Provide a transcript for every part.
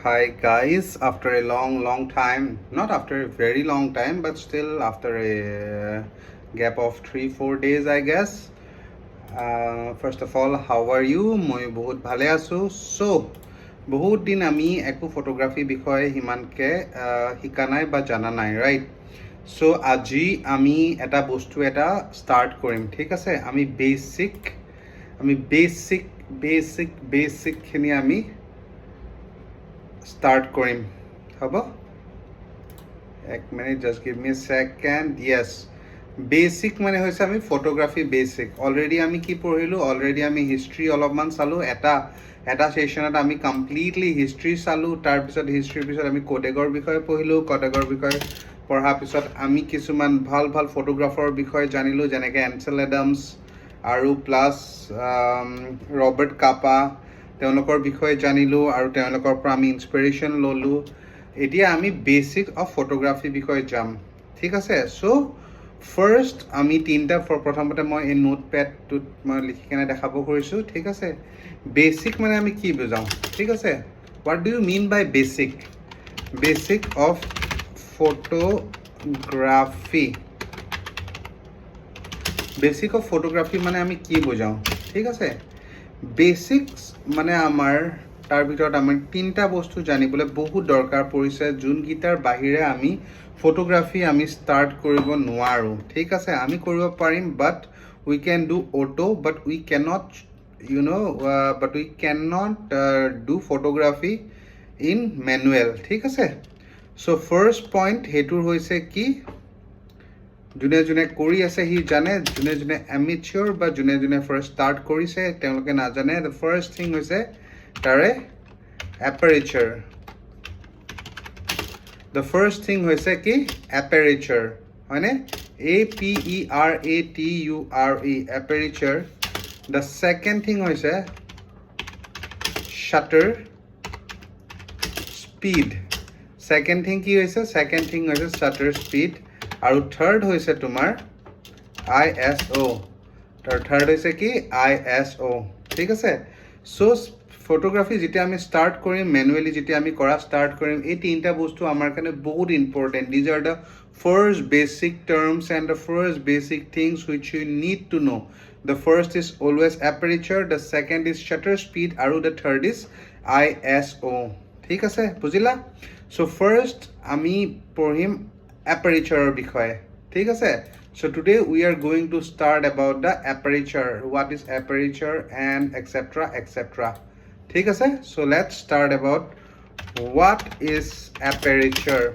Hi guys, after a long time, not after a very long time, but still after a gap of 3-4 days, I guess. First of all, how are you? মই বহুত ভালে আছো. So, বহুত দিন আমি একো photography বিষয়ে সিমানকে শিকা নাই বা জানা নাই, ৰাইট? So, আজি আমি এটা বস্তু এটা ষ্টাৰ্ট কৰিম, ঠিক আছে? আমি বেচিকখিনি আমি start কৰিম হ'ব এক মিনিট জাষ্ট গিভ মি সেকেন্ড yes বেসিক মানে হৈছে আমি ফটোগ্ৰাফি বেসিক অলৰেডি আমি কি পঢ়িলো অলৰেডি আমি হিষ্ট্ৰী অলপমান চালো এটা সেশনত আমি কমপ্লিটলি হিষ্ট্ৰী চালো তাৰ পিছত হিষ্ট্ৰীৰ পিছত আমি কোডেগৰ বিষয়ে পঢ়িলো কোডেগৰ বিষয়ে পঢ়াৰ পিছত আমি কিছুমান ভাল ফটোগ্ৰাফাৰৰ বিষয়ে জানিলো যেনেকৈ এনসেল এডামছ আৰু প্লাস ৰবাৰ্ট কাপা তেওঁলোকৰ বিষয়ে জানিলো আৰু তেওঁলোকৰ পৰা আমি ইনস্পিৰেশন ললো এতিয়া আমি বেসিক অফ ফটোগ্ৰাফি বিষয়ে যাম ঠিক আছে সো ফাৰ্স্ট আমি তিনটা প্ৰথমতে মই এই নোটপ্যাডটোত মই লিখি কেনে দেখাব কৰিছো ঠিক আছে বেসিক মানে আমি কি বুজাও ঠিক আছে what do you mean by basic of photography basic of photography মানে আমি কি বুজাও ঠিক আছে বেসিক্স মানে আমাৰ তাৰ ভিতৰত আমাৰ তিনটা বস্তু জানিবলৈ বহুত দৰকাৰ পৰিছে যোন গিটাৰ বাহিৰে আমি ফটোগ্ৰাফি আমি ষ্টাৰ্ট কৰিব নোৱাৰো ঠিক আছে আমি কৰিব পাৰিম বাট we can do auto but we cannot do photography in manual ঠিক আছে so first point হেতুৰ হৈছে কি যোনে কৰি আছে হি জানে যোনে amateur বা যোনে first start কৰিছে তেওঁলোকে নাজানে the first thing হৈছে তাৰে aperture the first thing হৈছে কি aperture হয়নে APERATURE aperture the second thing হৈছে shutter speed second thing হৈছে shutter speed আৰু third হৈছে তোমাৰ ISO third হৈছে কি ISO ঠিক আছে so photography যেতিয়া আমি start কৰিম manually যেতিয়া আমি কৰা start কৰিম এই তিনটা বস্তু আমাৰ কাৰণে বহুত important these are the first basic terms and the first basic things which you need to know the first is always aperture the second is shutter speed আৰু the third is ISO ঠিক আছে বুজিলা so first আমি পঢ়িম aperture বিষয়ে ঠিক আছে so today we are going to start about the aperture what is aperture and etc ঠিক আছে so let's start about what is aperture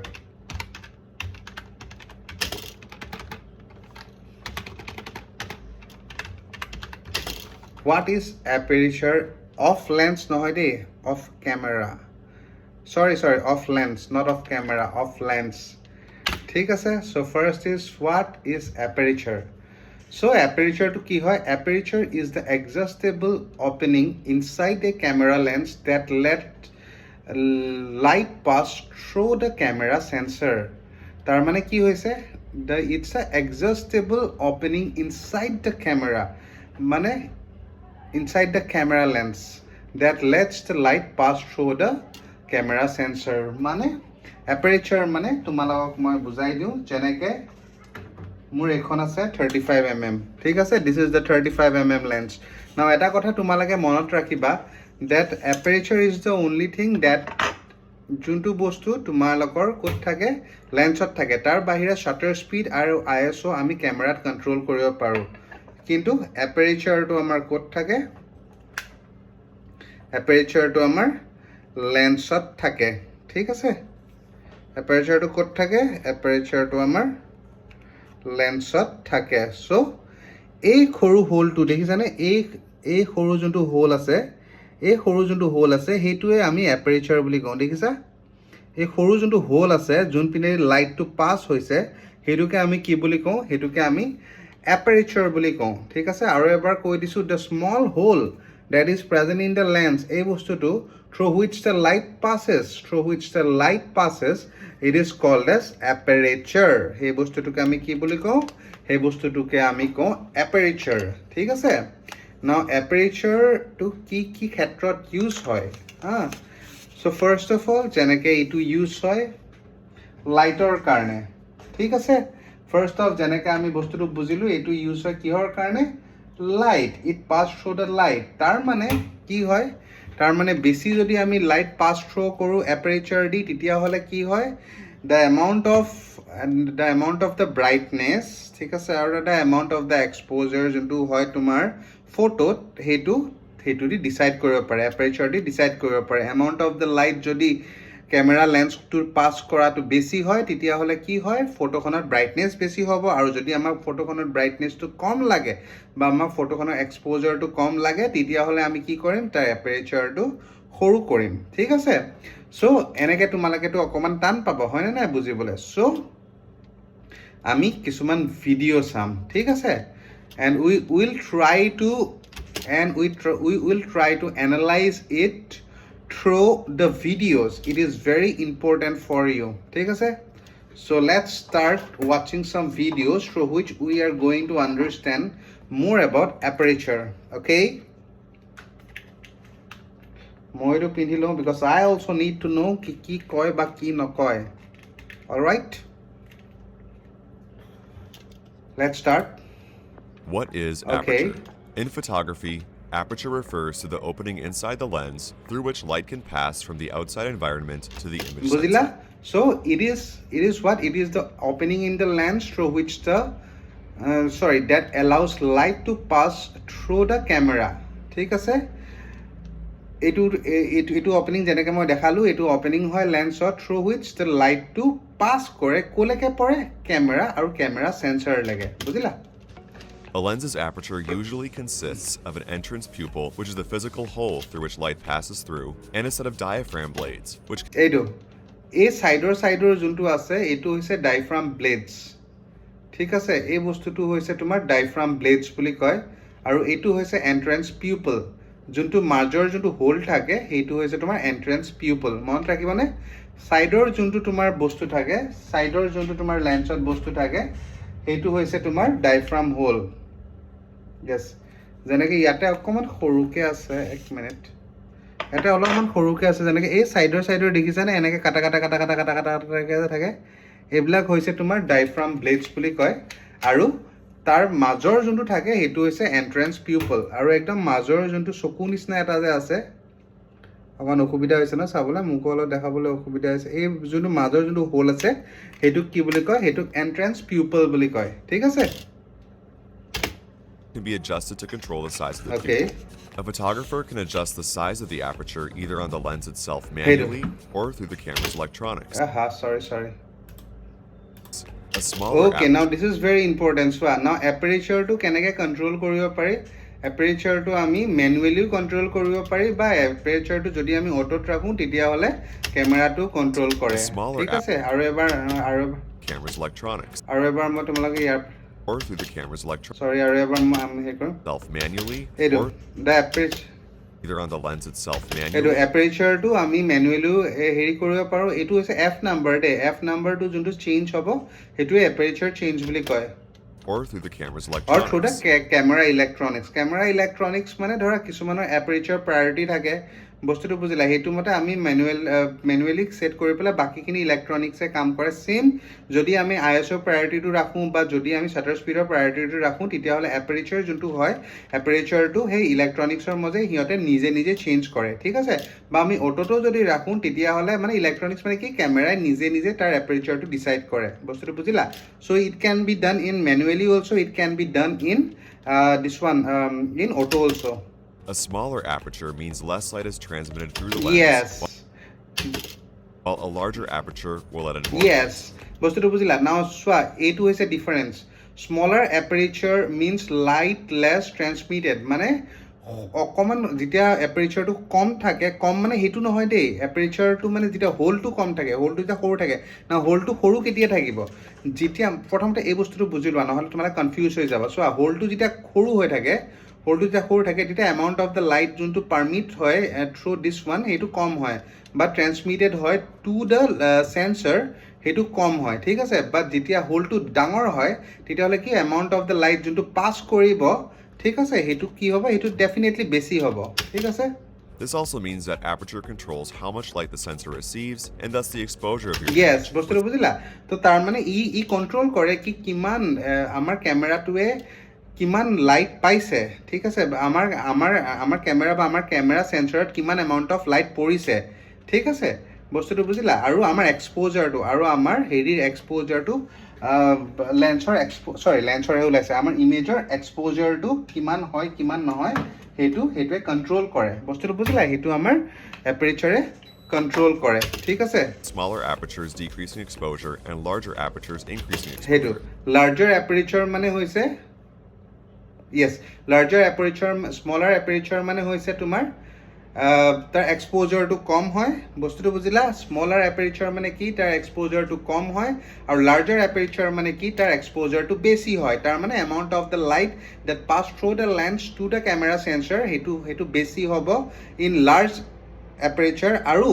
what is aperture of lens নহয় দেই of camera sorry of lens not of camera of lens ঠিক আছে so first is what is aperture so aperture to ki hoy aperture is the adjustable opening inside a camera lens that let light pass through the camera sensor tar mane ki hoise it's a adjustable opening inside the camera mane inside the camera lens that lets the light pass through the camera sensor mane aperture মানে তোমালোকক মই বুজাই দিও যেনেকে মোৰ এখন আছে 35 mm ঠিক আছে this is the 35 mm lens now এটা কথা তোমালোকে মনত ৰাখিবা that aperture is the only thing that যোনটো বস্তু তোমালোকৰ কোত থাকে লেন্সত থাকে তাৰ বাহিৰে shutter speed আৰু ISO আমি ক্যামেৰাত কন্ট্ৰোল কৰিব পাৰো কিন্তু aperture টো আমাৰ কোত থাকে aperture টো আমাৰ লেন্সত থাকে ঠিক আছে aperture to kot thake aperture to amar lensot thake so ei khoru hole to dekhisane ei khoru jontu hole ase heitue ami aperture boli kau dekhisa ei khoru jontu hole ase jon pine light to pass hoise heituke ami ki boli kau heituke ami aperture boli kau thik ase aro ebar koi disu the small hole that is present in the lens ei bostu to through which the light passes it is called as aperture he bostu to ke ami ki boli kau he bostu to ke ami kau aperture thik ase now aperture to ki khetrot use hoy So first of all যেনেকে এইটো use হয় লাইটৰ কাৰণে ঠিক আছে first of যেনেকে আমি বস্তুটো বুজিলো এইটো ইউজ হয় কিহৰ কাৰণে light it pass through the light তাৰ মানে কি হয় তাৰ মানে বেছি যদি আমি লাইট পাস থ্ৰু কৰো এপাৰেচাৰ দি তেতিয়া হলে কি হয় the amount of the brightness ঠিক আছে আৰু the amount of the exposure যোনটো হয় তোমাৰ ফটোত হেতু দি ডিসাইড কৰিব পাৰে এপাৰেচাৰ দি ডিসাইড কৰিব পাৰে amount of the light যদি ক্যামেৰা লেন্সটোৰ পাস কৰাটো বেছি হয় তেতিয়া হলে কি হয় ফটোখনৰ ব্ৰাইটনেস বেছি হ'ব আৰু যদি আমাৰ ফটোখনৰ ব্ৰাইটনেসটো কম লাগে বা আমাৰ ফটোখনৰ এক্সপোজাৰটো কম লাগে তেতিয়া হলে আমি কি কৰিম তাৰ এপাৰেচাৰটো সৰু কৰিম ঠিক আছে সো এনেকে তোমালোকেটো অকমান টান পাব হয় না নাই বুজিবলে সো আমি কিছুমান ভিডিও চাম ঠিক আছে and we will try to analyze it through the videos it is very important for you ঠিক আছে so let's start watching some videos through which we are going to understand more about aperture okay moiru pindilo because I also need to know ki koy ba ki nokoy all right let's start What is aperture? In photography, aperture refers to the opening inside the lens through which light can pass from the outside environment to the image Buzila? sensor. So it is what? It is the opening in the lens through which that allows light to pass through the camera. ঠিক আছে? এইটো opening যেনেকে মই দেখালো এইটো opening হয় lensত through which the light to pass কৰে কোলেকে পৰে camera আৰু camera sensor লেগে বুজিলা A lens's aperture usually consists of an entrance pupil, which is the physical hole through which light passes through, and a set of diaphragm blades, which এইটো এই সাইডৰ যোনটো আছে এইটো হৈছে diaphragm blades ঠিক আছে এই বস্তুটো হৈছে তোমাৰ diaphragm blades বুলি কয় আৰু এইটো হৈছে entrance pupil যোনটো মাজৰ যোনটো হোল থাকে এইটো হৈছে তোমাৰ entrance pupil মনত ৰাখিবানে সাইডৰ যোনটো তোমাৰ বস্তু থাকে সাইডৰ যোনটো তোমাৰ লেন্সত বস্তু থাকে এইটো হৈছে তোমাৰ diaphragm hole yes যেনেকে ইয়াতে অকমান সৰুকে আছে এক মিনিট এটা অলপমান সৰুকে আছে যেনেকে এই সাইডৰ দেখিছানে এনেকে কাটা থাকে এইবিলাক হৈছে তোমাৰ diaphragm blades বুলি কয় আৰু তাৰ মাজৰ যোনটো থাকে হেতু হৈছে entrance pupil আৰু একদম মাজৰ যোনটো চকু নিচিনা এটা যে আছে অকমান অসুবিধা হৈছে না চাবলে মুখলৈ দেখাবলৈ অসুবিধা হৈছে এই যোনটো মাজৰ যোনটো হোল আছে হেতু কি বুলি কয় হেতু entrance pupil বুলি কয় ঠিক আছে can be adjusted to control the size of the okay pupil. A photographer can adjust the size of the aperture either on the lens itself manually or through the camera's electronics. Sorry. A smaller okay now this is very important so now aperture to keneke control koribo pare aperture to ami manually control koribo pare ba aperture to jodi ami auto rakhu titia hole camera to control kore thik ase aru ebar camera's electronics aru ebar mo tumaloke yar or through the camera's electronics sorry aru ebar mo am he koru self manually or the aperture either on the lens itself manually edu aperture to ami manually heri koribo paro etu hoise f number to juntu change hobo etu aperture change boli koy or through the camera's or through electronics the camera electronics mane dhora kisumaner aperture priority thake বস্তুটো বুজিলা হেতু মতে আমি manually set কৰি পেলা বাকিখিনি ইলেক্ট্ৰনিক্সে কাম কৰে সেম যদি আমি আইএসও প্ৰায়োৰিটিটো ৰাখো বা যদি আমি শাটাৰ স্পীডৰ প্ৰায়োৰিটিটো ৰাখো তেতিয়া হলে এপাৰেচাৰ যোনটো হয় এপাৰেচাৰটো সেই ইলেক্ট্ৰনিক্সৰ মাজে হিয়তে নিজে চেঞ্জ কৰে ঠিক আছে বা আমি অটোটো যদি ৰাখো তেতিয়া হলে মানে ইলেক্ট্ৰনিক্স মানে কি ক্যামেৰাই নিজে তাৰ এপাৰেচাৰটো ডিসাইড কৰে বস্তুটো বুজিলা so it can be done in manually also it can be done in this one in auto also A smaller aperture means less light is transmitted through the lens. Yes. While a larger aperture will let in more. Yes. বস্তুটো বুজিলা now সোয়া এইটো হৈছে difference smaller aperture means light less transmitted মানে অকমান যেতিয়া এপাৰেচাৰটো কম থাকে কম মানে হেতু নহয় দেই এপাৰেচাৰটো মানে যেতিয়া হোলটো কম থাকে হোলটো যেতিয়া সৰু থাকে না হোলটো সৰু কেতিয়া থাকিব যেতিয়া প্ৰথমতে এই বস্তুটো বুজি লোৱা নহলে তোমালোক কনফিউজ হৈ যাব সোয়া হোলটো যেতিয়া সৰু হৈ থাকে হোলটো যেতিয়া সৰু থাকে তেতিয়া এমাউণ্ট অফ দ্য লাইট যোনটো পাৰমিট হয় থ্ৰু দিছ ওৱান সেইটো কম হয় বা ট্ৰেন্সমিটেড হয় টু দ্য সেন্সৰ সেইটো কম হয় ঠিক আছে বাট যেতিয়া হোলটো ডাঙৰ হয় তেতিয়াহ'লে কি এমাউণ্ট অফ দ্য লাইট যোনটো পাছ কৰিব ঠিক আছে সেইটো কি হ'ব সেইটো ডেফিনেটলি বেছি হ'ব ঠিক আছে This also means that aperture controls how much light the sensor receives and thus the exposure of your yes image. বস্তুটো বুজিলা তো তাৰ মানে ই কন্ট্ৰোল কৰে কি কিমান আমাৰ কেমেৰাটোৱে কিমান লাইট পাইছে ঠিক আছে আমাৰ কেমেৰা বা আমাৰ কেমেৰা সেন্সৰত কিমান এমাউন্ট অফ লাইট পৰিছে ঠিক আছে বস্তুটো বুজিলা আৰু আমাৰ এক্সপোজাৰটো আৰু আমাৰ হেৰিৰ এক্সপোজাৰটো লেন্সৰহে ওলাইছে আমাৰ ইমেজৰ এক্সপোজাৰটো কিমান হয় কিমান নহয় সেইটোৱে কন্ট্ৰোল কৰে বস্তুটো বুজিলা সেইটো আমাৰ এপাৰেচাৰে কন্ট্ৰোল কৰে ঠিক আছে Smaller apertures decreasing exposure and larger apertures increasing সেইটো exposure. লাৰ্জাৰ এপাৰেচাৰ মানে হৈছে yes larger aperture smaller aperture মানে হৈছে তোমাৰ তাৰ এক্সপোজাৰটো কম হয় বস্তুটো বুজিলা স্মলাৰ এপাৰেচাৰ মানে কি তাৰ এক্সপোজাৰটো কম হয় আৰু লাৰ্জাৰ এপাৰেচাৰ মানে কি তাৰ এক্সপোজাৰটো বেছি হয় তাৰ মানে amount of the light that pass through the lens to the camera sensor সেইটো বেছি হ'ব ইন লাৰ্জ aperture আৰু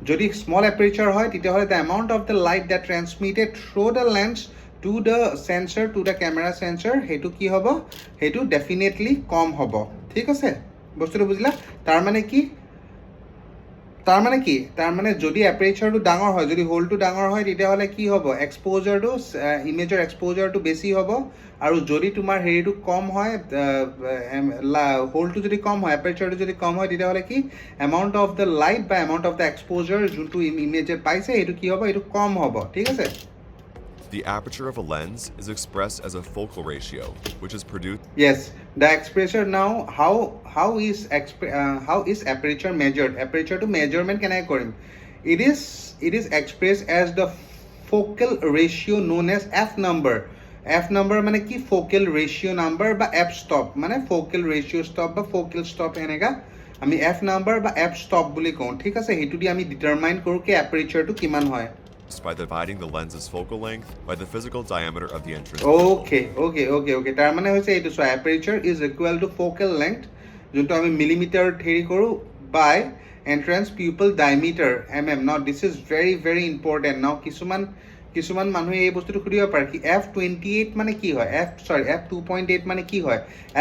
যদি small aperture হয় তেতিয়াহ'লে the amount of the light that transmitted through the lens to the sensor to the camera sensor সেইটো কি হ'ব সেইটো definitely কম হ'ব ঠিক আছে বস্তুটো বুজিলা তাৰ মানে যদি এপাৰেচাৰটো ডাঙৰ হয় যদি হোলটো ডাঙৰ হয় তেতিয়াহ'লে কি হ'ব এক্সপোজাৰটো ইমেজৰ এক্সপোজাৰটো বেছি হ'ব আৰু যদি তোমাৰ হেৰিটো কম হয় হোলটো যদি কম হয় এপাৰেচাৰটো যদি কম হয় তেতিয়াহ'লে কি এমাউন্ট অফ দ্য লাইট বা এমাউন্ট অফ দ্য এক্সপোজাৰ যোনটো ইমেজে পাইছে সেইটো কি হ'ব এইটো কম হ'ব ঠিক আছে The aperture of a lens is expressed as a focal ratio, which is produced. Yes, the expression now how is aperture measured? Aperture to measurement can I call him? It is expressed as the focal ratio known as f number. F number মানে কি focal ratio number বা f stop মানে focal ratio stop বা focal stop এনেকা আমি f number বা f stop বুলি কওঁ ঠিক আছে হেতু দি আমি ডিটাৰমাইন কৰো কি aperture টো কিমান হয় by dividing the lens's focal length by the physical diameter of the entrance. Okay. তাৰ মানে হৈছে এইটো so aperture is equal to focal length যোনটো আমি মিলিমিটাৰ হেৰি কৰো by entrance pupil diameter mm. Now this is very important. Now কিছুমান মানুহে এই বস্তুটো খুদিব পাৰে কি f28 মানে কি হয় f2.8 মানে কি হয়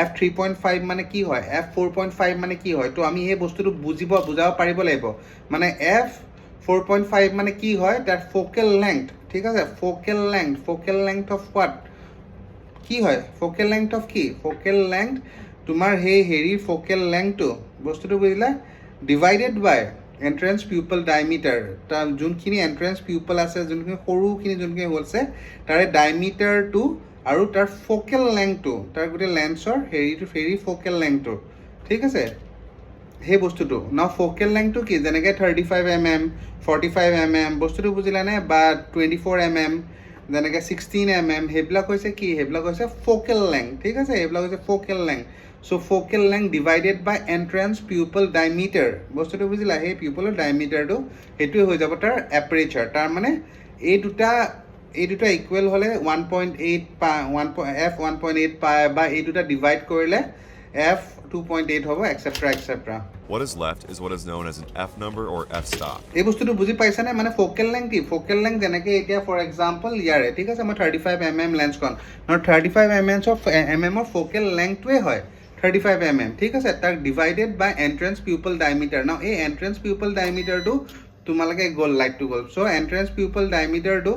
f3.5 মানে কি হয় f4.5 মানে কি হয় তো আমি এই বস্তুটো বুজাব পাৰিব লাগিব মানে f4.5 মানে কি হয় that focal length ঠিক আছে focal length of what কি হয় focal length of কি focal length তোমাৰ হেৰি focal length টো বস্তুটো বুজিলা divided by entrance pupil diameter তাৰ যোনখিনি entrance pupil আছে যোনখিনি সৰুখিনি যোনখিনি হৈছে তাৰে diameter টো আৰু তাৰ focal length টো তাৰ গোটে লেন্সৰ হেৰি focal length টো ঠিক আছে হে বস্তুটো না ফোকেল লেংথটো কি যেনেকে 35 mm 45 mm বস্তুটো বুজিলানে বা 24 mm যেনেকে 16 mm হেবিলাক হৈছে কি হেবিলাক হৈছে ফোকেল লেংথ ঠিক আছে হেবিলাক হৈছে focal length so focal length divided by entrance pupil diameter বস্তুটো বুজিলা হে পিউপলৰ ডায়ামিটাৰটো হেতুই হৈ যাব তাৰ এপাৰেচাৰ তাৰ মানে এই দুটা ইকুৱেল হলে 1.8 f 1.8 পায় বা এই দুটা ডিভাইড কৰিলে f 2.8 হ'ব etc. What is left is what is known as an f number or f stop. এই বস্তুটো বুজি পাইছানে মানে ফোকেল লেংথ কি ফোকেল লেংথ যেনেকে এতিয়া ফৰ এক্সাম্পল ইয়াৰে ঠিক আছে মই 35 mm লেন্স কোন 35 mm অফ ফোকেল লেংথটোৱে হয় 35 mm ঠিক আছে তাক ডিভাইডেড বাই এন্ট্ৰান্স পিউপল ডায়ামিটাৰ নাও এই এন্ট্ৰান্স পিউপল ডায়ামিটাৰটো তোমালকে গল light to goal so এন্ট্ৰান্স people ডায়ামিটাৰটো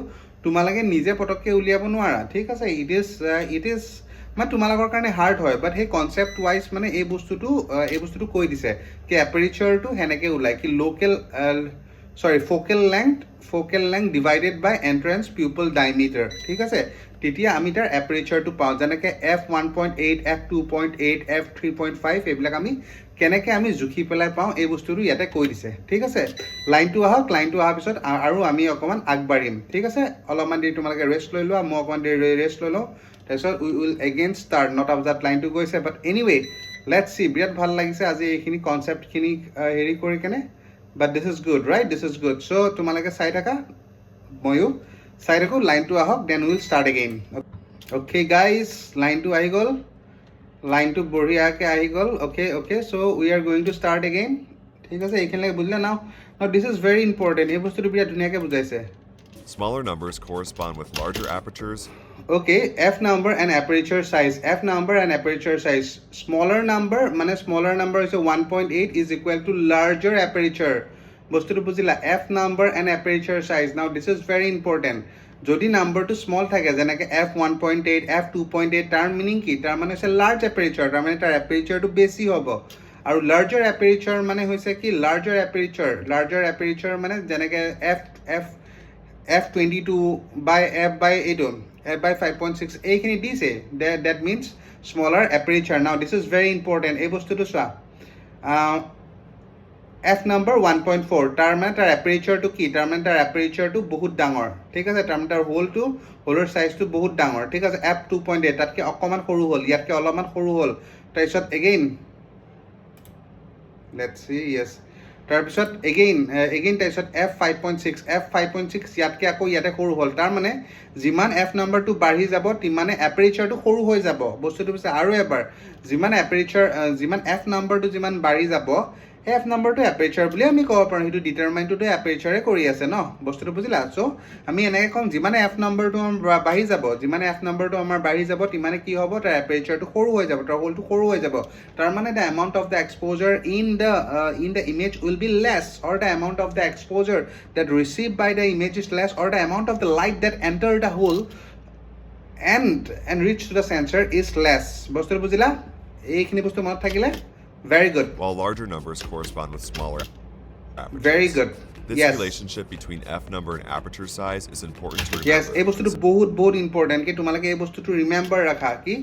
তোমালকে নিজে পটককে উলিয়াব নোৱাৰা ঠিক আছে ইট ইজ মানে তোমালোকৰ কাৰণে হাৰ্ড হয় বাট সেই কনসেপ্ট ওয়াইজ মানে এই বস্তুটো কৈ দিছে কি এপাৰেচাৰটো হেনেকে ওলাই কি ফোকেল লেংথ ডিভাইডেড বাই এন্ট্ৰান্স পিউপল ডায়ামিটাৰ ঠিক আছে তেতিয়া আমি তাৰ এপাৰেচাৰটো পাওঁ যেনেকে f1.8 f2.8 f3.5 এইবিলাক আমি কেনেকে আমি জুখি পেলাই পাওঁ এই বস্তুটো ইয়াতে কৈ দিছে ঠিক আছে লাইনটো অহাৰ পিছত আৰু আমি অকমান আগবাঢ়িম ঠিক আছে অলপমান দেৰি তোমালোকে ৰেষ্ট লৈ লোৱা মই অকমান দেৰি ৰেষ্ট লৈ লওঁ তাৰপিছত we will again start not of that line to গৈছে but anyway let's see বিৰাট ভাল লাগিছে আজি এইখিনি কনসেপ্ট খিনি হেৰি কৰি কেনে but this is good right this is good so তোমালোকে চাই থাকা ময়ো চাই থাকো লাইনটো আহক then we will start again okay guys লাইনটো আহি গ'ল লাইনটো বঢ়িয়াকে আহি গ'ল okay so we are going to start again ঠিক আছে এইখিনিলে বুজিলা now this is very important এই বস্তুটো বিৰাট ধুনীয়াকে বুজাইছে Smaller numbers correspond with larger apertures Okay, f number and aperture size. F number and aperture size. Smaller number, মানে smaller number is 1.8 is equal to larger aperture. বস্তুটো বুজিলা f number and aperture size. Now this is very important. যদি নাম্বাৰটো small থাকে যেনেকৈ f1.8 f2.8 তাৰ meaning কি তাৰ মানে হৈছে লাৰ্জ এপাৰেচাৰ তাৰ মানে তাৰ এপাৰেচাৰটো বেছি হ'ব আৰু লাৰ্জাৰ এপাৰেচাৰ মানে হৈছে কি লাৰ্জাৰ এপাৰেচাৰ মানে যেনেকৈ f22 by f by 5.6 এইখিনি দিছে that means smaller aperture. Now this is very important এই বস্তুটো চোৱা f number 1.4 তাৰ মানে তাৰ এপাৰেচাৰটো কি তাৰ মানে তাৰ এপাৰেচাৰটো বহুত ডাঙৰ ঠিক আছে তাৰ মানে তাৰ হোলৰ সাইজটো বহুত ডাঙৰ ঠিক আছে f 2.8 তাতকৈ অকমান সৰু হ'ল ইয়াতকৈ অলপমান সৰু হ'ল তাৰপিছত এগেইন let's see yes তাৰপিছত এগেইন তাৰপিছত f 5.6 ইয়াতকৈ আকৌ ইয়াতে সৰু হ'ল তাৰ মানে যিমান f নাম্বাৰটো বাঢ়ি যাব তিমানে এপাৰেচাৰটো সৰু হৈ যাব বস্তুটো পিছে আৰু এবাৰ যিমান f নাম্বাৰটো যিমান বাঢ়ি যাব f নাম্বাৰটো এপাৰেচাৰ বুলি আমি ক'ব পাৰোঁ সেইটো ডিটাৰমাইনটোতো এপাৰেচাৰে কৰি আছে ন বস্তুটো বুজিলা চ' আমি এনেকৈ ক'ম যিমানে f নাম্বাৰটো আমাৰ বাঢ়ি যাব তিমানে কি হ'ব তাৰ এপাৰেচাৰটো সৰু হৈ যাব তাৰ হোলটো সৰু হৈ যাব তাৰ মানে the amount of the exposure in the image will be less or the amount of the exposure that received by the image is less or the amount of the light that enter the hole and reach to the sensor is less বস্তুটো বুজিলা এইখিনি বস্তু মনত থাকিলে Very good. While larger numbers correspond with smaller apertures. Very good. This yes. relationship between f number and aperture size is important to remember. Yes, এই বস্তুটো বহুত important কি তোমালোকে এই বস্তুটো ৰিমেম্বাৰ ৰাখা কি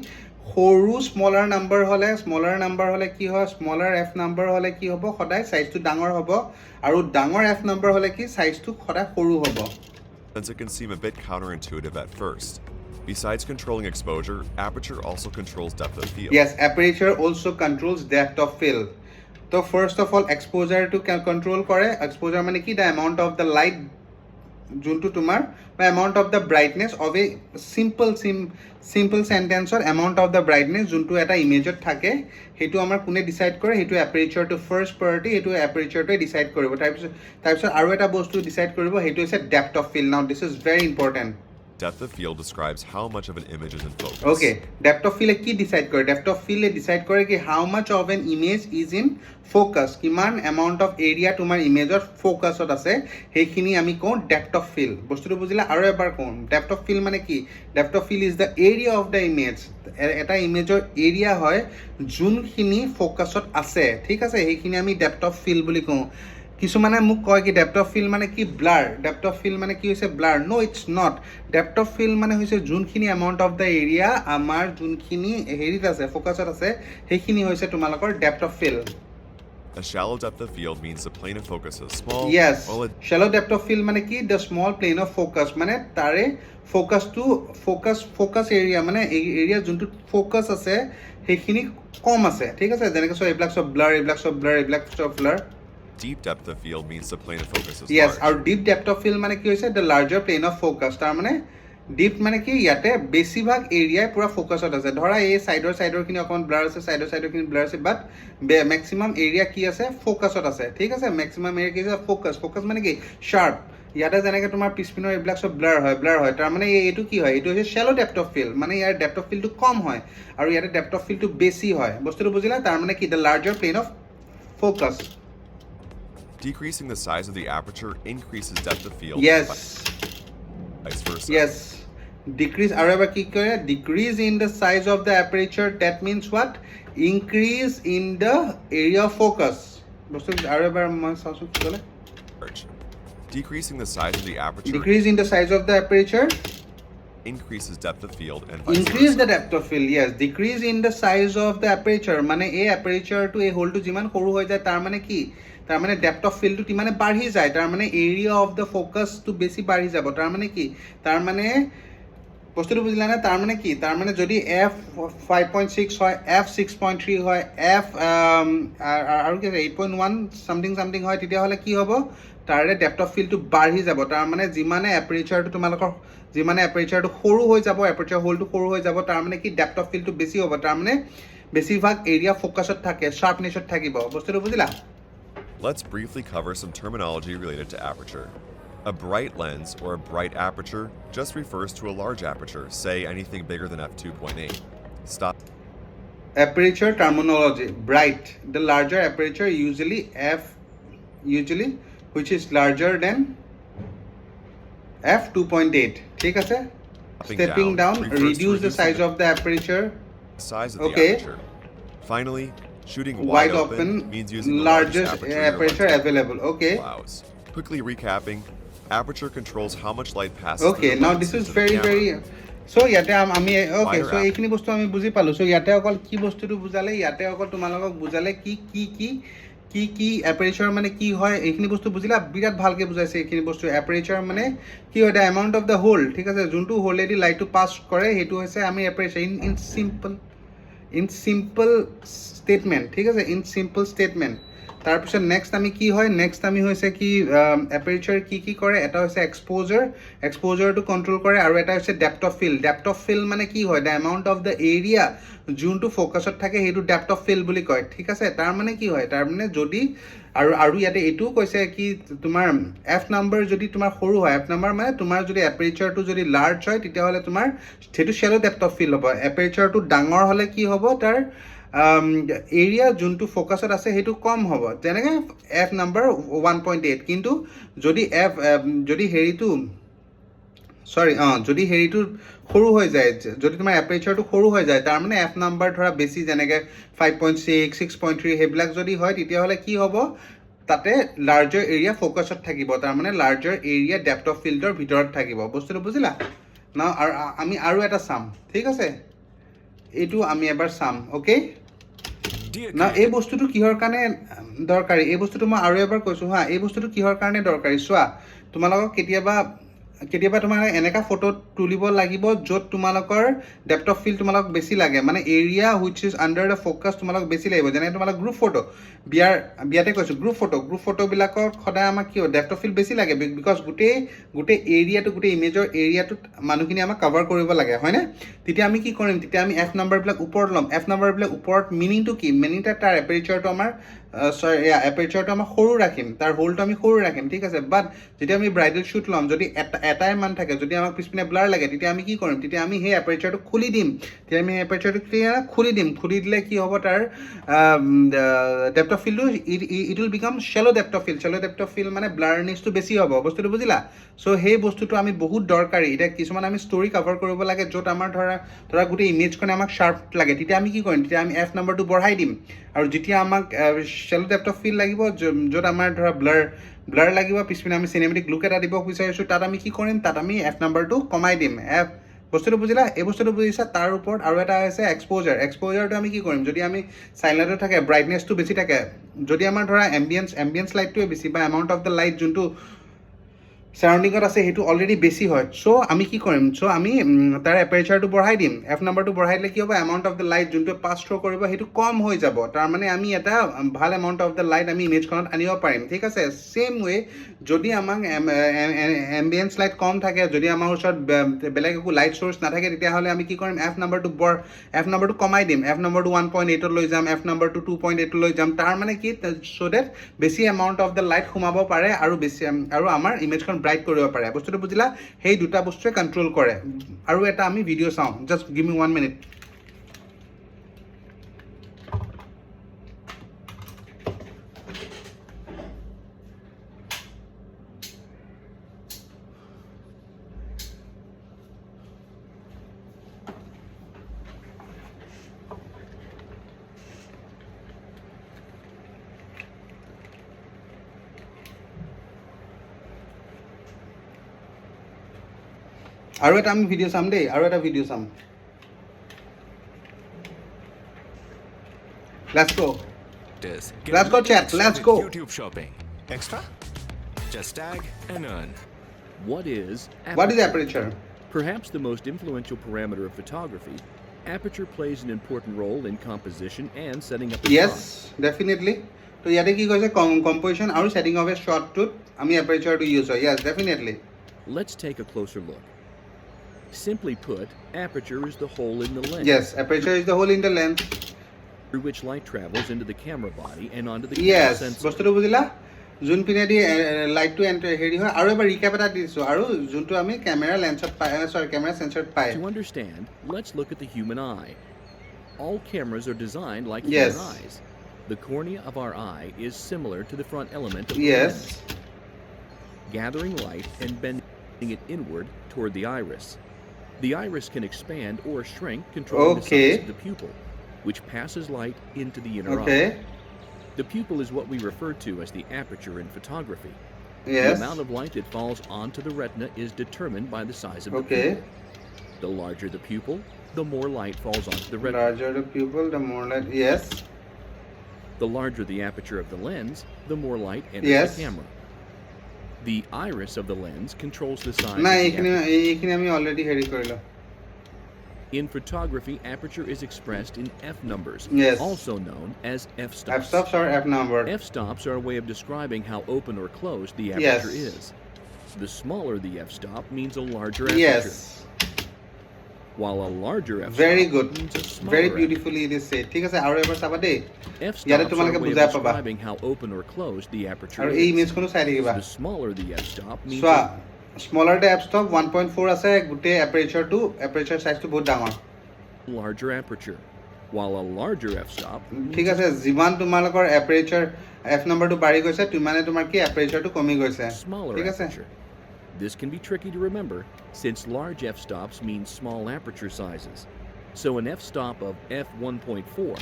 সৰু স্মলাৰ নাম্বাৰ হ'লে কি হয় স্মলাৰ f নাম্বাৰ হ'লে কি হ'ব সদায় সাইজটো ডাঙৰ হ'ব আৰু ডাঙৰ f নাম্বাৰ হ'লে কি সাইজটো সদায় সৰু হ'ব Since it can seem a bit counterintuitive at first, besides controlling exposure, aperture also controls depth of field. Yes, aperture also controls depth of field. So first of all, exposure to control kore. Exposure mane ki the amount of the light juntu tumar by amount of the brightness of a simple sentence or amount of the brightness juntu eta image thake hetu amar kune decide kore hetu aperture to first priority hetu aperture to decide koribo types aru eta bostu decide koribo hetu is depth of field. Now this is very important. Depth of field describes how much of an image is in focus. Okay, depth of field ki decide kore depth of field decide kore ki how much of an image is in focus kiman amount of area tumar image or focus ot ase hekhini ami ko depth of field bostuto bujila aru ebar kon depth of field mane ki depth of field is the area of the image eta image or area hoy jun khini focus ot ase thik ase hekhini ami depth of field buli ko কিছুমানে মোক কয় কি depth of field মানে কি blur depth of field মানে কি হৈছে blur no it's not depth of field মানে হৈছে যোনখিনি এমাউণ্ট অফ দ্য এৰিয়া আমাৰ যোনখিনি হেৰিত আছে ফ'কাছত আছে সেইখিনি হৈছে তোমালোকৰ depth of field A shallow depth of field means the plane of focus is small. Yes, while shallow depth of field মানে কি the small plane of focus মানে তাৰে ফ'কাছ এৰিয়া মানে এৰিয়া যোনটো ফ'কাছ আছে সেইখিনি কম আছে ঠিক আছে যেনেকৈ চব এইবিলাক চব blur Deep depth of field means the plane of focus is yes large. আৰু deep depth of field মানে কি হৈছে the larger plane of focus তাৰ মানে deep মানে কি ইয়াতে বেছিভাগ এৰিয়া পুৰা ফ'কাছত আছে ধৰা এই সাইডৰ খিনি অকমান ব্লাৰ আছে সাইডৰ খিনি ব্লাৰ আছে বাট ম্যাক্সিমাম এৰিয়া কি আছে ফ'কাছত আছে ঠিক আছে ম্যাক্সিমাম এৰিয়া কি আছে ফ'কাছ মানে কি শাৰ্প ইয়াতে যেনেকৈ তোমাৰ পিছপিনৰ এইবিলাক চব ব্লাৰ হয় তাৰ মানে এইটো কি হয় এইটো হৈছে শ্যালো ডেপথ অফ ফিল্ড মানে ইয়াৰ ডেপথ অফ ফিল্ডটো কম হয় আৰু ইয়াতে ডেপথ অফ ফিল্ডটো বেছি হয় বস্তুটো বুজিলা তাৰ মানে কি the larger plane of focus. Decreasing the size of the aperture increases depth of field. Yes. Vice versa. Yes. Decrease however decrease in the size of the aperture that means what increase in the area of focus however decreasing the size of the aperture decrease in the size of the aperture increases depth of field and vice increase versa. the depth of field yes decrease in the size of the aperture মানে এই aperture to এই হোলটো যিমান সৰু হৈ যায় তাৰ মানে কি তাৰ মানে ডেপথ অফ ফিল্ডটো তিমানে বাঢ়ি যায় তাৰ মানে এৰিয়া অফ দ্য ফ'কাছটো বেছি বাঢ়ি যাব তাৰ মানে কি তাৰ মানে বস্তুটো বুজিলা না তাৰ মানে কি তাৰ মানে যদি f 5.6 হয় f 6.3 হয় f আৰু কি 8.1 সামথিং হয় তেতিয়াহ'লে কি হ'ব তাৰে ডেপথ অফ ফিল্ডটো বাঢ়ি যাব তাৰ মানে যিমানে এপাৰেচাৰটো তোমালোকৰ যিমানে এপাৰেচাৰটো সৰু হৈ যাব এপাৰেচাৰ হোলটো সৰু হৈ যাব তাৰ মানে কি ডেপথ অফ ফিল্ডটো বেছি হ'ব তাৰ মানে বেছিভাগ এৰিয়া ফ'কাছত থাকে শাৰ্পনেছত থাকিব বস্তুটো বুজিলা Let's briefly cover some terminology related to aperture. A bright lens or a bright aperture just refers to a large aperture, say anything bigger than f2.8. Stop. Aperture terminology. Bright, the larger aperture, usually which is larger than f2.8. ঠিক আছে? Stepping down, reduce the size of the aperture. Size of the Okay. aperture. Finally, shooting Wide open, means using the largest aperture aperture available. Okay. allows. Quickly recapping, aperture controls how much light passes Okay, through the now lens this is into the very camera. so ইয়াতে আমি okay, Wider so এইখিনি বস্তু আমি বুজি পালো. So ইয়াতে অকল কি বস্তুটো বুজালে, ইয়াতে অকল তোমালোকক বুজালে কি এপাৰেচাৰ মানে কি হয়, এইখিনি বস্তু বুজিলা, বিৰাট ভালকে বুজাইছে এইখিনি বস্তু. এপাৰেচাৰ মানে কি হয়, the amount of the hole, ঠিক আছে, যোনটো হোলেদি লাইটটো পাছ কৰে সেইটো হৈছে আমি এপাৰেচাৰ ইন চিম্পল ষ্টেটমেণ্ট, ঠিক আছে, ইন চিম্পল ষ্টেটমেণ্ট. তাৰপিছত নেক্সট আমি কি হয়, নেক্সট আমি হৈছে কি এপাৰেচাৰ কি কৰে, এটা হৈছে এক্সপ'জাৰটো কণ্ট্ৰল কৰে, আৰু এটা হৈছে depth of field. Depth of field মানে কি হয়, the amount of the area যোনটো ফ'কাছত থাকে সেইটো ডেপ্থ অফ ফিল্ড বুলি কয়, ঠিক আছে. তাৰ মানে কি হয়, তাৰ মানে যদি আৰু ইয়াতে এইটোও কৈছে কি তোমাৰ এফ নাম্বাৰ যদি তোমাৰ সৰু হয়, এফ নাম্বাৰ মানে তোমাৰ যদি এপাৰেচাৰটো যদি লাৰ্জ হয় তেতিয়াহ'লে তোমাৰ সেইটো শ্বেল' ডেপ্থ অফ ফিল্ড হ'ব. এপাৰেচাৰটো ডাঙৰ হ'লে কি হ'ব, তাৰ এৰিয়া যোনটো ফ'কাছত আছে সেইটো কম হ'ব, যেনেকৈ এফ নাম্বাৰ 1.8. কিন্তু যদি যদি হেৰিটো যদি হেৰিটো সৰু হৈ যায়, যদি তোমাৰ এপাৰেচাৰটো সৰু হৈ যায়, তাৰমানে এফ নাম্বাৰ ধৰা বেছি, যেনেকৈ 5.6, 6.3 সেইবিলাক যদি হয়, তেতিয়াহ'লে কি হ'ব, তাতে লাৰ্জাৰ এৰিয়া ফ'কাছত থাকিব, তাৰমানে লাৰ্জাৰ এৰিয়া ডেপ্থ অফ ফিল্ডৰ ভিতৰত থাকিব. বস্তুটো বুজিলা না? আৰু আমি আৰু এটা চাম, ঠিক আছে, এইটো আমি এবাৰ চাম. অ'কে না, এই বস্তুটো কিহৰ কাৰণে দৰকাৰী, এই বস্তুটো মই আৰু এবাৰ কৈছোঁ হা, এই বস্তুটো কিহৰ কাৰণে দৰকাৰী চোৱা. তোমালোকক কেতিয়াবা তোমাৰ এনেকা ফটো তুলিব লাগিব য'ত তোমালোকৰ ডেপ্থ অফ ফিল্ড তোমালোক বেছি লাগে, মানে area which is under the focus তোমালোক বেছি লাগিব. যেনেকৈ তোমালোক গ্ৰুপ ফটো, বিয়াতে কৈছোঁ, গ্ৰুপ ফটোবিলাকৰ সদায় আমাক কি হয়, ডেপ্থ অফ ফিল্ড বেছি লাগে, বিকজ গোটেই এৰিয়াটো, গোটেই ইমেজৰ এৰিয়াটোত মানুহখিনি আমাক কভাৰ কৰিব লাগে, হয়নে? তেতিয়া আমি কি কৰিম, তেতিয়া আমি এফ নাম্বাৰবিলাক ওপৰত ল'ম. এফ নাম্বাৰবিলাক ওপৰত মিনিংটো কি, তাৰ এপাৰেচাৰটো আমাৰ এপাৰেচাৰটো আমাৰ সৰু ৰাখিম, তাৰ হোলটো আমি সৰু ৰাখিম, ঠিক আছে. বাট যেতিয়া আমি ব্ৰাইডেল শ্বুট ল'ম, যদি এটাই মান থাকে, যদি আমাক পিছপিনে ব্লাৰ লাগে, তেতিয়া আমি কি কৰিম, তেতিয়া আমি সেই এপাৰেচাৰটো খুলি দিম. খুলি দিলে কি হ'ব, তাৰ ডেপ্থ অফ ফিল্ডটো it will become shallow' depth of field মানে ব্লাৰনেছটো বেছি হ'ব. বস্তুটো বুজিলা? চ' সেই বস্তুটো আমি বহুত দৰকাৰী. এতিয়া কিছুমান আমি ষ্টৰি কভাৰ কৰিব লাগে য'ত আমাৰ ধৰা গোটেই ইমেজখনে আমাক শ্বাৰ্প লাগে, তেতিয়া আমি কি কৰিম, তেতিয়া আমি এফ নাম্বাৰটো বঢ়াই দিম. আৰু যেতিয়া আমাক শ্বেল' ডেপ্থ অফ ফিল্ড লাগিব, য'ত আমাৰ ধৰা ব্লাৰ লাগিব, পিছপিনে আমি চিনেমেটিক লুক এটা দিব বিচাৰিছোঁ, তাত আমি কি কৰিম, তাত আমি এফ নাম্বাৰটো কমাই দিম. বস্তুটো বুজিলা? এই বস্তুটো বুজিছা? তাৰ ওপৰত আৰু এটা হৈছে এক্সপ'জাৰটো আমি কি কৰিম, যদি আমি চাইলেণ্টত থাকে, ব্ৰাইটনেছটো বেছি থাকে, যদি আমাৰ ধৰা এম্বিয়েন্স লাইটটোৱে বেছি, বা এমাউণ্ট অফ দ্য লাইট যোনটো চাৰাউণ্ডিঙত আছে সেইটো অলৰেডি বেছি হয়, চ' আমি কি কৰিম, চ' আমি তাৰ এপাৰেচাৰটো বঢ়াই দিম. এফ নাম্বাৰটো বঢ়াই দিলে কি হ'ব, এমাউণ্ট অফ দ্য লাইট যোনটো পাছ থ্ৰ' কৰিব সেইটো কম হৈ যাব, তাৰমানে আমি এটা ভাল এমাউণ্ট অফ দ্য লাইট আমি ইমেজখনত আনিব পাৰিম, ঠিক আছে. ছেইম ৱে যদি আমাক এম্বিয়েন্স লাইট কম থাকে, যদি আমাৰ ওচৰত বেলেগ একো লাইট চ'ৰ্চ নাথাকে, তেতিয়াহ'লে আমি কি কৰিম, এফ নাম্বাৰটো কমাই দিম. এফ নাম্বাৰটো 1.8 লৈ যাম, এফ নাম্বাৰটো 2.8 লৈ যাম, তাৰ মানে কি, চ' ডেট বেছি এমাউণ্ট অফ দ্য লাইট সোমাব পাৰে আৰু আমাৰ ইমেজখন ব্ৰাইট কৰিব পাৰে. বস্তুটো বুজিলা? সেই দুটা বস্তুৱে কণ্ট্ৰল কৰে. আৰু এটা আমি ভিডিঅ' চাওঁ, জাষ্ট গিভ মি 1 minute. আৰু এটা আমি ভিডিঅ' চাম দেই, আৰু এটা ভিডিঅ' চাম. Let's go. Let's go, chat. Let's go. YouTube shopping. Extra? Just tag and earn. What is aperture? Perhaps the most influential parameter of photography, aperture plays an important role in composition and setting up a shot. Yes, definitely. তো ইয়াতে কি কৈছে, composition আৰু setting of এ শটটোত আমি এপাৰেচাৰটো use হয়. Yes, definitely. Let's take a closer look. Simply put, aperture is the hole in the lens. Yes, aperture is the hole in the lens through which light travels into the camera body and onto the yes camera sensor. বস্তুটো বুজিলা? যোন পিনেদি লাইটটো হেৰি হয় আৰু এবাৰ recap এটা দিছোঁ আৰু যোনটো আমি কেমেৰা লেন্সত পাই কেমেৰা সেন্সৰত পাই To understand, let's look at the human eye. All cameras are designed like Yes. human eyes. The cornea of our eye is similar to the front element of the Yes. lens, gathering light and bending it inward toward the iris. The iris can expand or shrink, controlling the Okay. size of the pupil, which passes light into the inner Okay. eye. The pupil is what we refer to as the aperture in photography. The Yes. amount of light that falls onto the retina is determined by the size of the Okay. pupil. The larger the pupil, the more light falls onto the retina. Larger the pupil, the more light. Yes. The larger the aperture of the lens, the more light enters Yes. the camera. The iris of the lens controls the size না of the এইখিনি aperture. এইখিনি আমি already হেৰি কৰিলোঁ In photography, aperture is expressed in f numbers, Yes. also known as f-stops. f-stops or f-number F-stops are a way of describing how open or closed the Yes. aperture is. The smaller the f-stop means a larger aperture, yes while a larger f-stop very good means a smaller very aperture. beautifully it is said ঠিক আছে আৰু এবাৰ চাবা দেই ইয়াতে F-stops are তোমালোকে a way of বুজাই পাবা describing how open or closed the aperture আৰু এই is. ইমেজখনো চাই থাকিবা The smaller the f-stop means চোৱা স্মলাৰ দ্য f-stop 1.4 আছে গোটেই এপাৰেচাৰ সাইজটো বহুত ডাঙৰ a larger aperture, while a larger f-stop ঠিক আছে যিমান তোমালোকৰ এপাৰেচাৰ f নম্বৰটো বাঢ়ি গৈছে তিমানে তোমাৰ কি এপাৰেচাৰটো কমি গৈছে smaller ঠিক আছে aperture. This can be tricky to remember since large f-stops mean small aperture sizes. So an f-stop of f1.4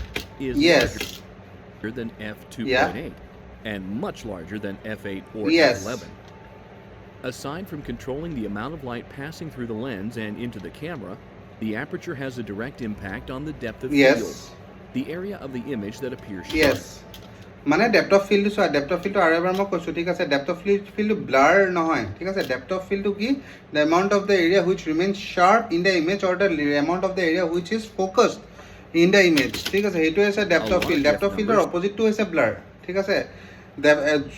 is Yes. larger than f2.8 Yeah. and much larger than f8 or Yes. f11. Aside from controlling the amount of light passing through the lens and into the camera, the aperture has a direct impact on the depth of Yes. field, the area of the image that appears sharp. yes মানে depth of ফিল্ডটো চোৱা depth of ফিল্ডটো আৰু এবাৰ মই কৈছোঁ ঠিক আছে depth of ফিল্ডটো blur নহয় ঠিক আছে ডেপ্থ অফ ফিল্ডটো কি the amount of the area which remain sharp in the image or the amount of the area which is focused in the image ঠিক আছে সেইটোৱে হৈছে depth of field depth of ফিল্ডৰ অপজিটটো হৈছে ব্লাৰ ঠিক আছে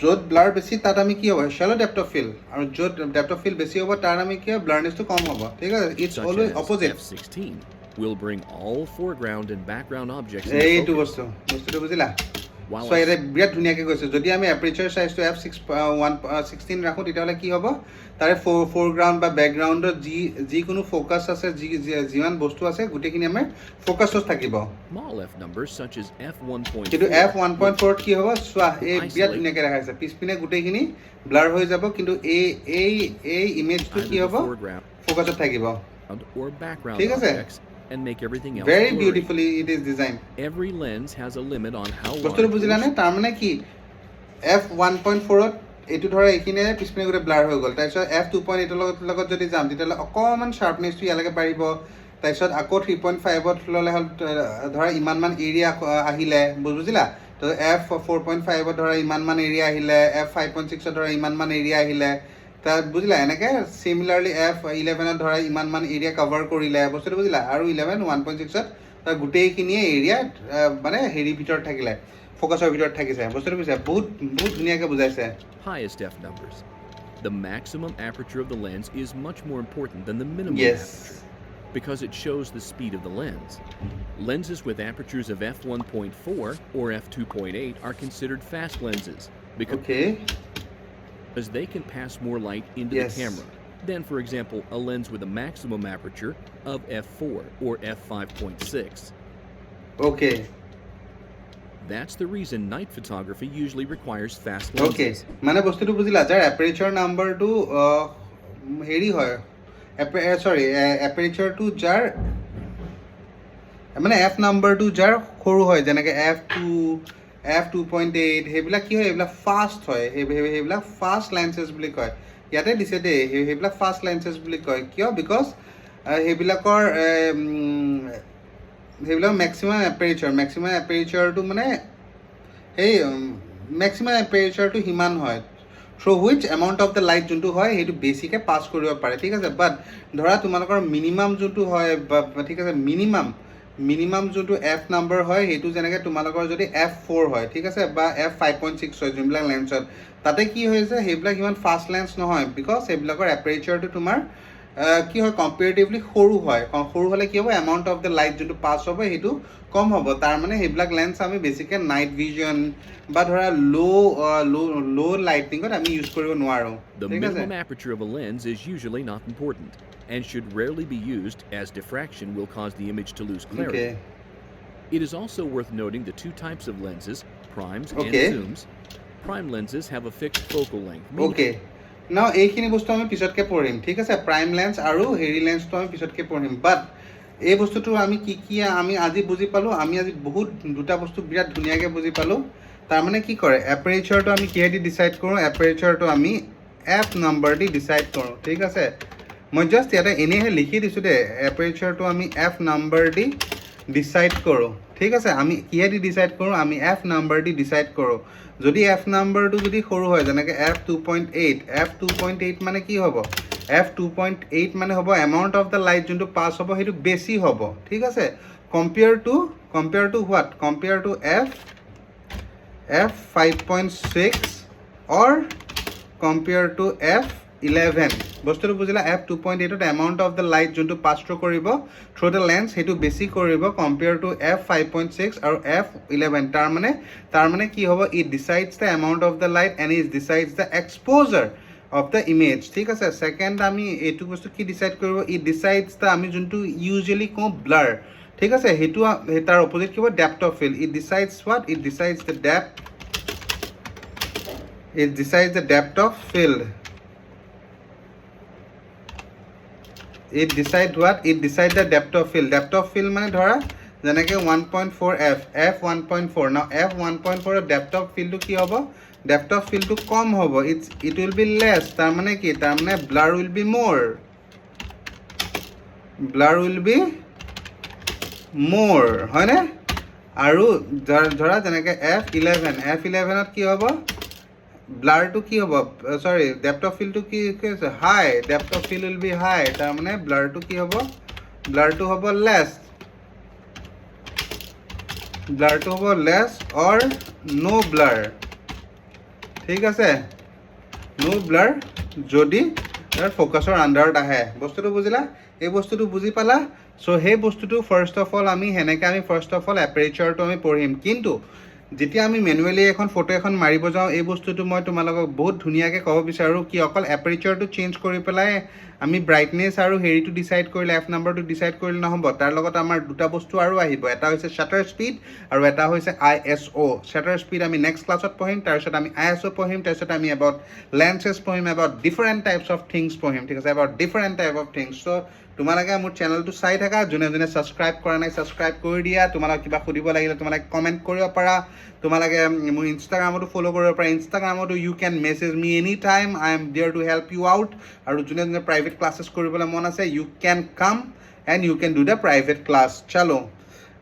য'ত ব্লাৰ বেছি তাত আমি কি হ'ব শ্যালো ডেপ্থ অফ ফিল্ড আৰু য'ত ডেপ্থ অফ ফিল্ড বেছি হ'ব তাৰ আমি কি হ'ব ব্লাৰনেছটো কম হ'ব ঠিক আছে it's Such always as opposite f16 will bring all foreground and background objects into এইটো focus, বস্তুটো বুজিলা while চ' ইয়াতে বিৰাট ধুনীয়াকৈ কৈছে যদি আমি এপাৰেচাৰ চাইজটো f16 ৰাখোঁ তেতিয়াহ'লে কি হ'ব তাৰে ফ'ৰগ্ৰাউণ্ড বা বেকগ্ৰাউণ্ডত যিকোনো ফ'কাছ আছে যিমান বস্তু আছে গোটেইখিনি আমাৰ ফ'কাছত থাকিব small f numbers such as f1.4 কিন্তু f1.4 কি হ'ব চোৱা এই বিৰাট ধুনীয়াকৈ দেখাইছে পিছপিনে গোটেইখিনি ব্লাৰ হৈ যাব কিন্তু এই ইমেজটো কি either হ'ব the foreground ফ'কাছত থাকিব or background ঠিক আছে objects and make everything else very blurry. beautifully it is designed Every lens has a limit on how বস্তুটো large বুজিলানে তাৰমানে কি f1.4ত এইটো ধৰা এইখিনিয়ে পিছপিনে গোটেই ব্লাৰ হৈ গ'ল তাৰপিছত f2.8ৰ লগত যদি যাম তেতিয়াহ'লে অকণমান শ্বাৰ্পনেছটো ইয়ালৈকে বাঢ়িব তাৰপিছত আকৌ 3.5ত ল'লে হ'ল ধৰা ইমানমান এৰিয়া আহিলে বুজিলা তো f4.5ত ধৰা ইমানমান এৰিয়া আহিলে f5.6ত ধৰা ইমানমান এৰিয়া আহিলে তাত বুজিলা এনেকৈ চিমিলাৰলি f11ত ধৰা ইমানমান এৰিয়া কভাৰ কৰিলে বস্তুটো বুজিলা আৰু 1.6ত তাৰ গোটেইখিনিয়ে এৰিয়া মানে হেৰি ভিতৰত থাকিলে ফ'কাছৰ ভিতৰত থাকিছে বস্তুটো বুজিছা বহুত ধুনীয়াকৈ বুজাইছে highest f numbers. The maximum aperture of the lens is much more important than the minimum Yes. aperture because it shows the speed of the lens. Lenses with apertures of f1.4 or f2.8 are considered fast lenses because okay they can pass more light into Yes. the camera than, for example, a lens with a maximum aperture of f4 or f5.6. okay That's the reason night photography usually requires fast okay lenses. মানে বস্তুটো বুজিলা যাৰ aperture নাম্বাৰটো হেৰি হয় এপাৰেচাৰটো যাৰ মানে F নাম্বাৰটো যাৰ সৰু হয় যেনেকৈ f2.8 সেইবিলাক কি হয় এইবিলাক ফাষ্ট হয় সেইবিলাক ফাষ্ট লেন্সেছ বুলি কয় ইয়াতে দিছে দেই সেইবিলাক ফাষ্ট লেন্সেছ বুলি কয় কিয় বিকজ সেইবিলাকৰ মেক্সিমাম এপাৰেচাৰটো মানে সেই মেক্সিমাম এপাৰেচাৰটো সিমান হয় through which amount of the light যোনটো হয় সেইটো বেছিকৈ পাছ কৰিব পাৰে ঠিক আছে বাট ধৰা তোমালোকৰ মিনিমাম যোনটো হয় বা ঠিক আছে মিনিমাম যোনটো এফ নাম্বাৰ হয় সেইটো যেনেকৈ তোমালোকৰ যদি f4 হয় ঠিক আছে বা f5.6 হয় যোনবিলাক লেন্সত তাতে কি হৈছে সেইবিলাক ইমান ফাষ্ট লেন্স নহয় বিকজ সেইবিলাকৰ এপাৰেচাৰটো তোমাৰ কি হয় কম্পেৰেটিভলি সৰু হয় সৰু হ'লে কি হ'ব এমাউণ্ট অফ দ্য লাইট যোনটো পাছ হ'ব সেইটো কম হ'ব তাৰ মানে সেইবিলাক লেন্স আমি বেছিকৈ নাইট ভিজন বা ধৰা ল' লাইটিঙত আমি ইউজ কৰিব নোৱাৰোঁ The ঠিক আছে minimum aperture of a lens is usually not important and should rarely be used as diffraction will cause the image to lose clarity. Okay. It is also worth noting the two types of lenses, primes Okay. and zooms. Prime lenses have a fixed focal length. meaning- okay নাও এইখিনি বস্তু আমি পিছতকৈ পঢ়িম ঠিক আছে prime lens আৰু হেৰি লেন্সটো আমি পিছতকৈ পঢ়িম বাট এই বস্তুটো আমি কি আমি আজি বুজি পালোঁ আমি আজি বহুত দুটা বস্তু বিৰাট ধুনীয়াকৈ বুজি পালোঁ তাৰমানে কি কৰে এপাৰেচাৰটো আমি কিহেদি ডিচাইড কৰোঁ এপাৰেচাৰটো আমি এফ নাম্বাৰ দি ডিচাইড কৰোঁ ঠিক আছে মই জাষ্ট ইয়াতে এনেইহে লিখি দিছোঁ দেই এপাৰেচাৰটো আমি এফ নাম্বাৰ দি ডিচাইড কৰোঁ ঠিক আছে আমি কিহেদি ডিচাইড কৰোঁ আমি এফ নাম্বাৰ দি ডিচাইড কৰোঁ যদি এফ নাম্বাৰটো যদি সৰু হয় যেনেকৈ f2.8 মানে কি হ'ব f2.8 মানে হ'ব এমাউণ্ট অফ দ্য লাইট যোনটো পাছ হ'ব সেইটো বেছি হ'ব ঠিক আছে compare to what compare to f5.6 or compare to f11 বস্তুটো বুজিলা f2.8ত এমাউণ্ট অফ দ্য লাইট যোনটো পাছ থ্ৰু কৰিব থ্ৰু দ্য লেন্স সেইটো বেছি কৰিব কম্পেয়াৰ টু f5.6 আৰু f11 তাৰ মানে কি হ'ব it decides the amount of the light and it decides the exposure of the image ঠিক আছে ছেকেণ্ড আমি এইটো বস্তু কি ডিচাইড কৰিব ইট ডিচাইডছ দ্য আমি যোনটো ইউজুৱেলি কওঁ ব্লাৰ ঠিক আছে সেইটো তাৰ অপজিট কি হ'ব depth of field it decides what it decides the depth of field it decide what it decide the depth of field মানে ধৰা যেনেকৈ 1.4 f 1.4 now f 1.4 ৰ depth of field কি হ'ব depth of field টো কম হ'ব it will be less তাৰ মানে কি তাৰ মানে blur will be more হয়নে আৰু ধৰা যেনেকৈ f11 ত কি হ'ব ব্লাৰটো কি হ'ব সৰি ডেপ্থ অফ ফিল্ডটো কি আছে high depth of field will be high তাৰমানে ব্লাৰটো কি হ'ব ব্লাৰটো হ'ব লেছ অৰ নো ব্লাৰ ঠিক আছে নো ব্লাৰ যদি তাৰ ফ'কাছৰ আণ্ডাৰত আহে বস্তুটো বুজিলা এই বস্তুটো বুজি পালা চ' সেই বস্তুটো ফাৰ্ষ্ট অফ অল আমি এপাৰেচাৰটো আমি পঢ়িম কিন্তু যেতিয়া আমি মেনুৱেলি এখন ফটো এখন মাৰিব যাওঁ এই বস্তুটো মই তোমালোকক বহুত ধুনীয়াকৈ ক'ব বিচাৰোঁ কি অকল এপাৰেচাৰটো চেঞ্জ কৰি পেলাই আমি ব্ৰাইটনেছ আৰু হেৰিটো ডিচাইড কৰিলে এফ নাম্বাৰটো ডিচাইড কৰিলে নহ'ব তাৰ লগত আমাৰ দুটা বস্তু আৰু আহিব এটা হৈছে শ্বাটাৰ স্পীড আৰু এটা হৈছে ISO শ্বাটাৰ স্পীড আমি নেক্সট ক্লাছত পঢ়িম তাৰপিছত আমি ISO পঢ়িম তাৰপিছত আমি এবাউট লেন্সেছ পঢ়িম about different types of things পঢ়িম ঠিক আছে about different type of things so' তোমালোকে মোৰ চেনেলটো চাই থাকা যোনে ছাবস্ক্ৰাইব কৰা নাই ছাবস্ক্ৰাইব কৰি দিয়া তোমালোক কিবা সুধিব লাগিলে তোমালোকে কমেণ্ট কৰিব পাৰা তোমালোকে মোৰ ইনষ্টাগ্ৰামতো ফ'ল' কৰিব পাৰা ইনষ্টাগ্ৰামতো you can message me any time I am there to help you out আৰু যোনে প্ৰাইভেট ক্লাছেছ কৰিবলৈ মন আছে you can come and you can do the private class চলো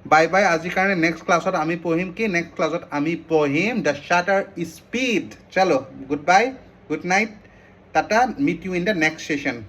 বাই বাই আজিৰ কাৰণে নেক্সট ক্লাছত আমি পঢ়িম কি নেক্সট ক্লাছত আমি পঢ়িম দ্য শ্বাটাৰ স্পীড চলো good bye good night tata meet you in the next session